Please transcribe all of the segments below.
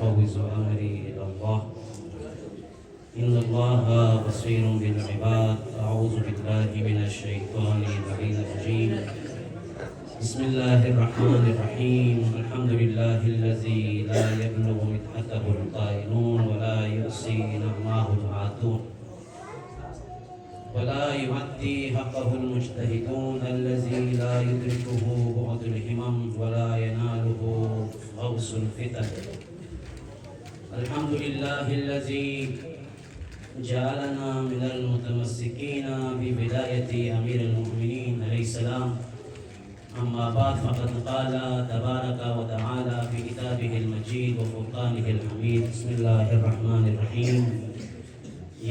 وأفوض أمري إلى الله إن الله بصير بالعباد. أعوذ بالله من الشيطان الرجيم. بسم الله الرحمن الرحيم. الحمد لله الذي لا يبلغ مدحته القائلون ولا يحصي نعماه العاتون ولا يؤدي حقه المجتهدون الذي لا يدركه بعد الهمم ولا يناله غوص الفتن. الحمد لله الذي جعلنا من المتمسكين بولاية أمير المؤمنين عليه السلام. أما بعد فقد قال تبارك وتعالى في كتابه المجيد وفرقانه الحميد. بسم الله الرحمن الرحيم.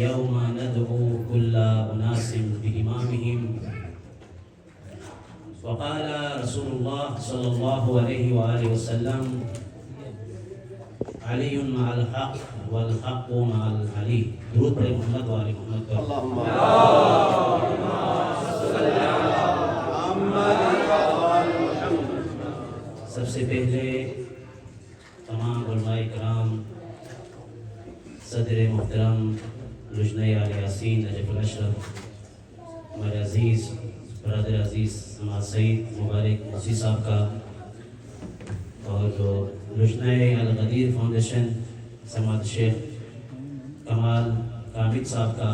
يوم ندعو كل أناس بإمامهم. وقال رسول الله صلى الله عليه وآله وسلم علي مع الحق والحق مع العلي. درود پر محمد و آل محمد. اللهم صل على محمد. سب سے پہلے تمام علماء کرام، صدر محترم لجنہ آل یاسین نجف الاشرف، ہمارے عزیز برادر عزیز سماعت سعید مبارک موسی صاحب کا، اور لجنہ الغدیر فاؤنڈیشن سماعت شیخ کمال کامل صاحب کا،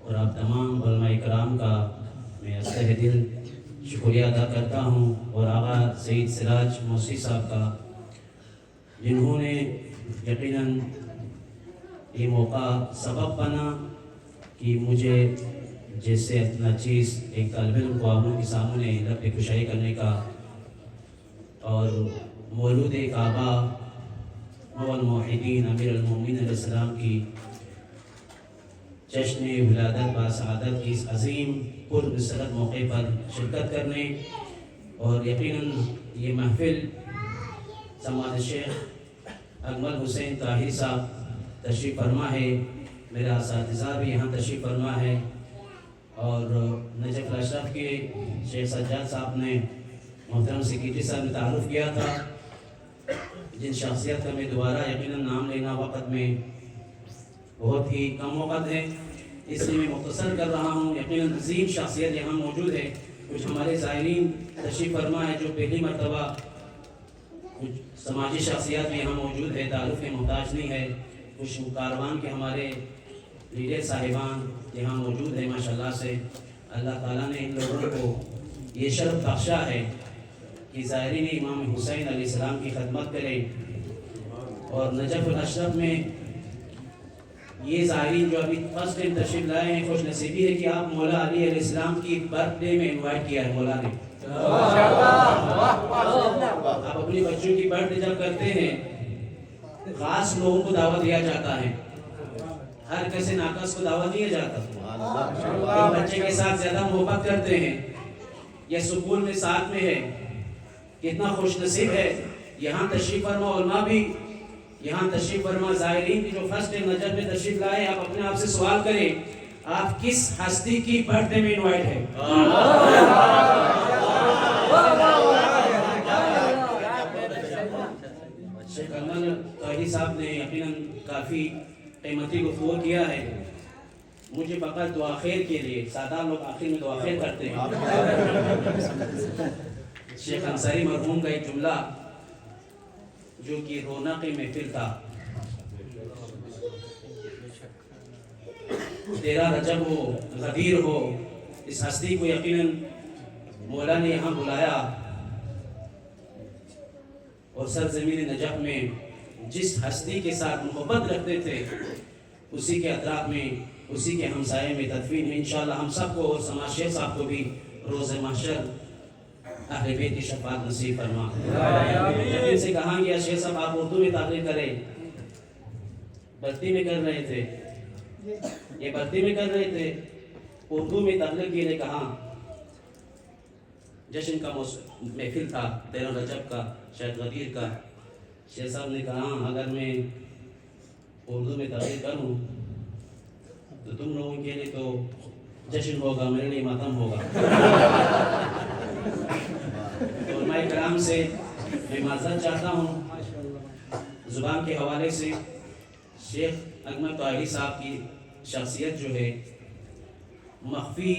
اور آپ تمام علماء کرام کا میں از تہ دل شکریہ ادا کرتا ہوں، اور آغا سعید سراج موسی صاحب کا، جنہوں نے یقیناً یہ موقع سبب بنا کہ مجھے جیسے اپنا چیز ایک طالب علم کو آپ لوگوں کے سامنے لب کشائی کرنے کا، اور مولود کعبہ والموحدین امیر المومنین علیہ السلام کی جشن ولادت باسعادت کی اس عظیم پرمسرت موقع پر شرکت کرنے، اور یقیناً یہ محفل سماعت شیخ اکمل حسین طاہر صاحب تشریف فرما ہے، میرا اساتذہ بھی یہاں تشریف فرما ہے، اور نجف الاشرف کے شیخ سجاد صاحب نے محترم سیکریٹری صاحب نے تعارف کیا تھا، جن شخصیت کا میں دوبارہ یقیناً نام لینا وقت میں بہت ہی کم وقت ہے، اس لیے میں مختصر کر رہا ہوں۔ یقیناً عظیم شخصیت یہاں موجود ہے، کچھ ہمارے زائرین تشریف فرما ہے جو پہلی مرتبہ، کچھ سماجی شخصیات بھی یہاں موجود ہے، تعارف کے محتاج نہیں ہے، کچھ کاروان کے ہمارے لیڈر صاحبان یہاں موجود ہیں ماشاءاللہ سے۔ اللہ تعالیٰ نے ان لوگوں کو یہ شرف بخشا ہے کہ زائرین امام حسین علیہ السلام کی خدمت کریں، اور نجف الاشرف میں یہ زائرین جو ابھی فرسٹ ٹائم تشریف لائے ہیں، خوش نصیبی ہے کہ آپ مولا علی علیہ السلام کی برتھ ڈے میں انوائٹ کیا ہے مولا نے۔ آپ اپنی بچوں کی برتھ ڈے جب کرتے ہیں، خاص لوگوں کو دعوت دیا جاتا ہے، ہر کسی ناقص کو دعوت دیا جاتا ہے۔ بچے کے ساتھ زیادہ محبت کرتے ہیں، یہ سکول میں ساتھ میں ہے، کتنا خوش نصیب ہے۔ یہاں تشریف فرما علماء بھی یہاں تشریف فرما زائرین بھی جو فرسٹ ٹائم نجف میں تشریف لائے، آپ اپنے آپ سے سوال کریں آپ کس ہستی کی برتھ ڈے میں انوائٹ ہے؟ شیخ اکمل طاہر صاحب نے یقیناً کافی قیمتی گفتگو کیا ہے، مجھے فقط دعا خیر کے لیے، سادہ لوگ آخر میں دعا خیر کرتے ہیں، شیخ انصاری مرحوم کا ایک جملہ جو کہ رونق محفل تھا، تیرا رجب ہو غدیر ہو، اس ہستی کو یقیناً مولا نے یہاں بلایا، اور سرزمین نجف میں جس ہستی کے ساتھ محبت رکھتے تھے اسی کے اطراف میں، اسی کے ہمسائے میں تدفین ہے۔ انشاءاللہ ہم سب کو اور سماعت شیخ صاحب کو بھی روز محشر اہل بیت کی شفاعت نصیب فرما۔ جب سے کہا گیا شیخ صاحب آپ اردو میں تقریر کریں، برتی میں کر رہے تھے، یہ برتی میں کر رہے تھے، اردو میں تقریر کے لیے کہا، جشن کا محفل تھا 13 رجب کا، شاید غدیر کا۔ شیخ صاحب نے کہا اگر میں اردو میں تقریر کروں تو تم لوگوں کے لیے تو جشن ہوگا، میرے لیے ماتم ہوگا۔ علماء کرام سے میں معذرت چاہتا ہوں، زبان کے حوالے سے شیخ اکمل طاہری صاحب کی شخصیت جو ہے مخفی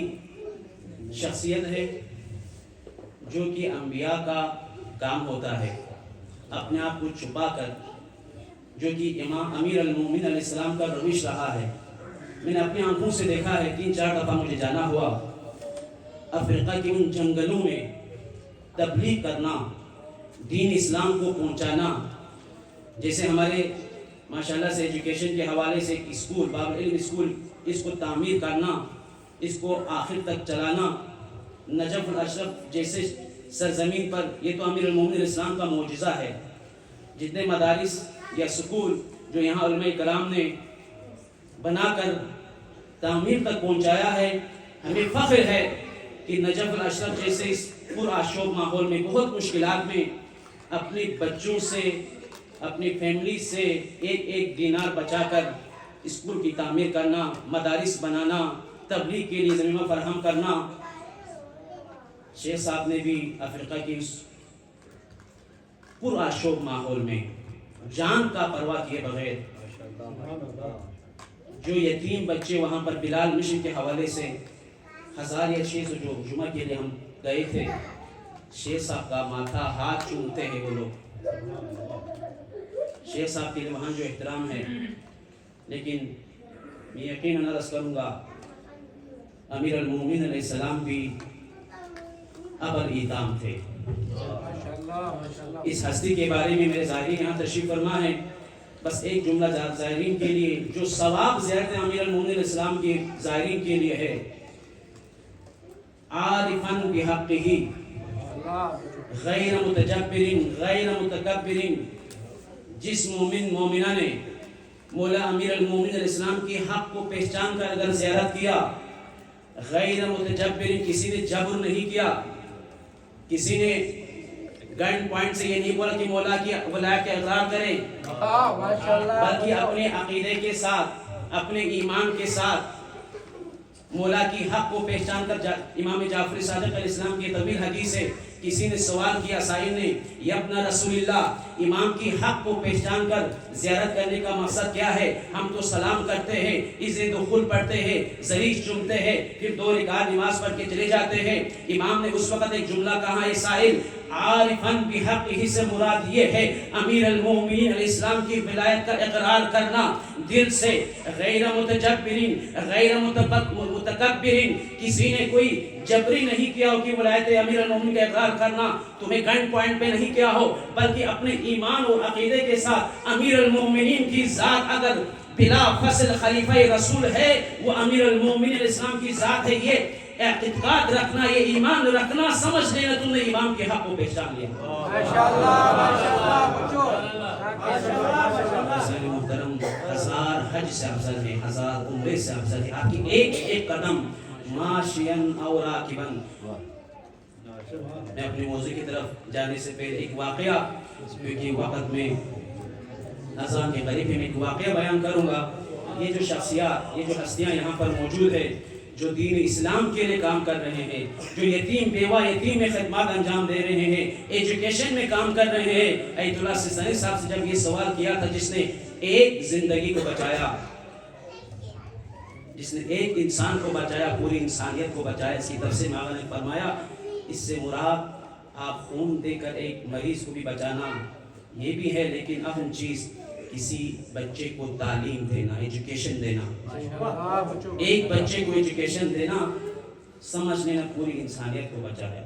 شخصیت ہے، جو کہ انبیاء کا کام ہوتا ہے اپنے آپ کو چھپا کر، جو کہ امام امیر المومنین علیہ السلام کا روش رہا ہے۔ میں نے اپنی آنکھوں سے دیکھا ہے، 3-4 دفعہ مجھے جانا ہوا افریقہ کے ان جنگلوں میں تبلیغ کرنا، دین اسلام کو پہنچانا۔ جیسے ہمارے ماشاءاللہ سے ایجوکیشن کے حوالے سے ایک اسکول، باب العلم اسکول، اس کو تعمیر کرنا، اس کو آخر تک چلانا، نجف الاشرف جیسے سرزمین پر، یہ تو امیر المومنین اسلام کا معجزہ ہے۔ جتنے مدارس یا سکول جو یہاں علماء کرام نے بنا کر تعمیر تک پہنچایا ہے، ہمیں فخر ہے کہ نجف الاشرف جیسے اس پرآشوب ماحول میں بہت مشکلات میں اپنے بچوں سے، اپنی فیملی سے ایک دینار بچا کر اسکول کی تعمیر کرنا، مدارس بنانا، تبلیغ کے لیے زمینہ فراہم کرنا۔ شیخ صاحب نے بھی افریقہ کی اس پرآشوب ماحول میں جان کا پرواہ کیے بغیر، جو یتیم بچے وہاں پر بلال مشن کے حوالے سے 1000 یا 600 جو جمعہ کے لیے ہم گئے تھے، شیخ صاحب کا ماتھا ہاتھ چومتے ہیں وہ لوگ۔ شیخ صاحب کے لیے وہاں جو احترام ہے، لیکن میں یقیناً عرض کروں گا امیر المومنین علیہ السلام بھی ابوالایتام تھے۔ اس ہستی کے بارے میں میرے زائرین یہاں تشریف فرما ہے، بس ایک جملہ زائرین کے لیے، جو ثواب زیارت امیر المومنین علیہ السلام کے زائرین کے لیے ہے۔ عارفاً بحقہ غیر متجبر غیر متکبر، جس مومن مومنہ نے مولا امیر المومنین علیہ السلام کی حق کو پہچان کر اگر زیارت کیا، غیر متجبر، کسی نے جبر نہیں کیا، کسی نے گن پوائنٹ سے یہ نہیں بولا کہ مولا کی ولایت کا اقرار کریں، بلکہ اپنے عقیدے کے ساتھ، اپنے ایمان کے ساتھ مولا کی حق کو پہچان کر۔ امام جعفر صادق علیہ السلام کی طویل حدیث ہے، کسی نے سوال کیا سائل نے، یا ابن رسول اللہ، امام کی حق کو پہچان کر زیارت کرنے کا مقصد کیا ہے؟ ہم تو سلام کرتے ہیں، اذن دخول پڑھتے ہیں، ذریع چومتے ہیں، پھر 2 رکعت نماز پڑھ کے چلے جاتے ہیں۔ امام نے اس وقت ایک جملہ کہا، اے سائل، عارفاً بحقہ سے مراد یہ ہے امیر المومنین علیہ السلام کی ولایت کا اقرار کرنا دل سے، غیر متجبرین غیر متکبرین، کسی نے کوئی جبری نہیں کیا ہو کہ ولایت امیر المومنین کا اقرار کرنا تمہیں گن پوائنٹ پہ نہیں کیا ہو، بلکہ اپنے ایمان اور عقیدے کے ساتھ امیر المومنین کی ذات اگر بلا فصل خلیفہ رسول ہے، وہ امیر المومنین علیہ السلام کی ذات ہے، یہ اعتقاد رکھنا، یہ ایمان رکھنا، سمجھ لینا تم نے امام کے حق کو پہچان لیا۔ محترم، 1000 حج سے افضل ہے، 1000 عمرے سے افضل ہے آپ کی ایک قدم ماشین اور راکبن۔ میں اپنے موضوع کی طرف جانے سے پہلے ایک واقعہ، کیونکہ وقت میں اذان کے قریب میں ایک واقعہ بیان کروں گا۔ یہ جو شخصیات، یہ جو ہستیاں یہاں پر موجود ہیں، جو دین اسلام کے لیے کام کر رہے ہیں، جو یتیم بیوہ یتیم میں خدمات انجام دے رہے ہیں، ایجوکیشن میں کام کر رہے ہیں۔ ایت اللہ سیستانی صاحب سے جب یہ سوال کیا تھا، جس نے ایک زندگی کو بچایا، جس نے ایک انسان کو بچایا، پوری انسانیت کو بچایا، اس کی تفسیر میں آقا نے فرمایا، اس سے مراد آپ خون دے کر ایک مریض کو بھی بچانا یہ بھی ہے، لیکن اہم چیز کسی بچے کو تعلیم دینا، ایجوکیشن دینا، ایک بچے کو ایجوکیشن دینا، سمجھ لینا پوری انسانیت کو بچایا۔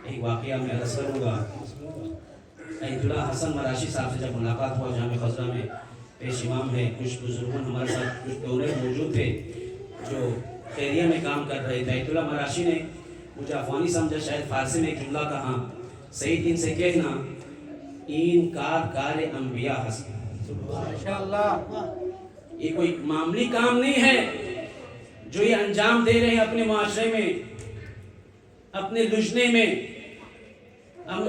ایک واقعہ میں عرض کروں گا۔ ایت اللہ حسن مراشی صاحب سے جب ملاقات ہوا جامع خزرہ میں، پیش امام ہے، کچھ بزرگوں ہمارے ساتھ کچھ دورے موجود تھے جو خیریہ میں کام کر رہے تھے۔ ایت اللہ مراشی نے مجھے افغانی سمجھا، شاید فارسی میں ایک جملہ کہا، سعید ان سے کہنا، این کار انبیاء حسن۔ یہ کوئی معمولی کام نہیں ہے جو یہ انجام دے رہے ہیں اپنے معاشرے میں، اپنے لجنے میں،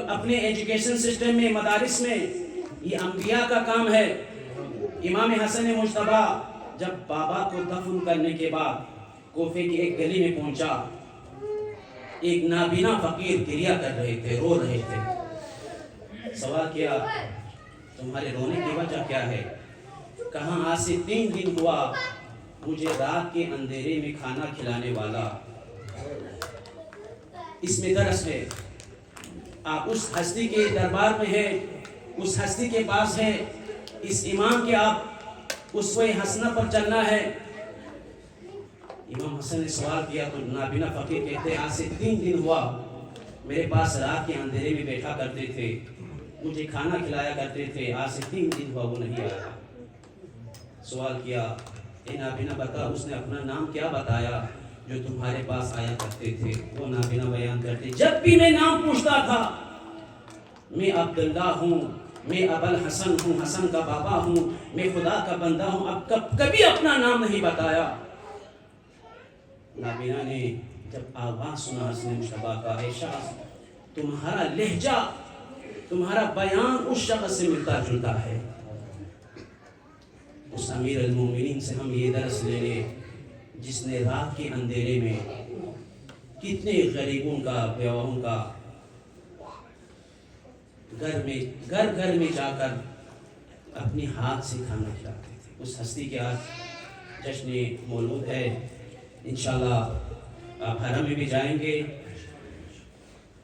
اپنے ایجوکیشن سسٹم میں، مدارس میں، یہ انبیاء کا کام ہے۔ امام حسن مجتبی جب بابا کو دفن کرنے کے بعد کوفے کی ایک گلی میں پہنچا، ایک نابینا فقیر گریہ کر رہے تھے، رو رہے تھے۔ سوال کیا تمہارے رونے کی وجہ کیا ہے؟ کہاں آج سے 3 دن ہوا مجھے رات کے اندھیرے میں کھانا کھلانے والا۔ اس میں درس ہے، آپ اس ہستی کے دربار میں ہیں، اس ہستی کے پاس ہے، اس امام کے آپ اسوہ حسنہ پر چلنا ہے۔ امام حسن نے سوال کیا تو نابینا فقیر کہتے ہیں آج سے 3 دن ہوا میرے پاس رات کے اندھیرے میں بیٹھا کرتے تھے، مجھے کھانا کھلایا کرتے تھے، آج سے 3 دن ہوا وہ نہیں آیا۔ سوال کیا اے نابینا بتا اس نے اپنا نام کیا بتایا جو تمہارے پاس آیا کرتے تھے؟ وہ نابینا بیان کرتے جب بھی میں نام پوچھتا تھا میں عبداللہ ہوں، میں ابوالحسن ہوں، حسن کا بابا ہوں، میں خدا کا بندہ ہوں، اب کبھی اپنا نام نہیں بتایا۔ نابینا نے جب آواز سنا حسن مشتبہ کا، اے شخص تمہارا لہجہ، تمہارا بیان اس شخص سے ملتا جلتا ہے۔ اس امیر المومنین سے ہم یہ درس لے لیں جس نے رات کے اندھیرے میں کتنے غریبوں کا، بیواؤں کا گھر میں جا کر اپنے ہاتھ سے کھانا کھلاتے تھے۔ اس ہستی کے آج جشن مولود ہے، انشاءاللہ آپ حرم میں بھی جائیں گے،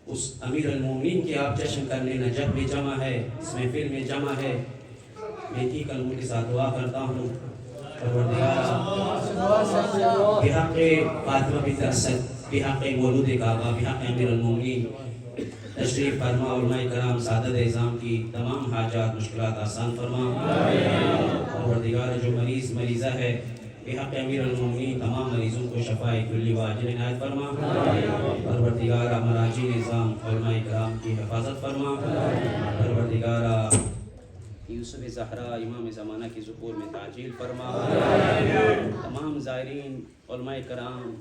اس امیر المومنین کے آپ جشن کرنے نجف میں جمع ہے، اس محفل میں جمع ہے۔ میں کی کلموں کے ساتھ دعا کرتا ہوں بحق فاطمہ بنت اسد، بحق مولود کعبہ، بحق امیر المومنین تشریف فرما، علماء کرام سعادت اعظام کی تمام حاجات مشکلات آسان فرما۔ پروردگار جو مریضہ ہے بحق امیر المومنین تمام مریضوں کو شفاء کلی و عاجل عنایت فرما۔ پروردگار مراجع نظام علماء کرام کی حفاظت فرما۔ پروردگار یوسف زہرا امام زمانہ کی ظہور میں تعجیل فرما۔ تمام زائرین علماء کرام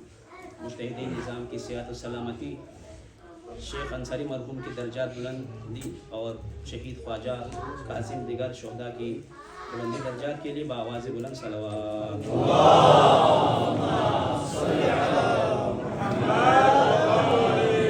مجتہدین نظام کی صحت و سلامتی، شیخ انصاری مرحوم کی درجات بلندی اور شہید خواجہ قاسم دیگر شہداء کی بلندی درجات کے لیے بآواز بلند صلوات۔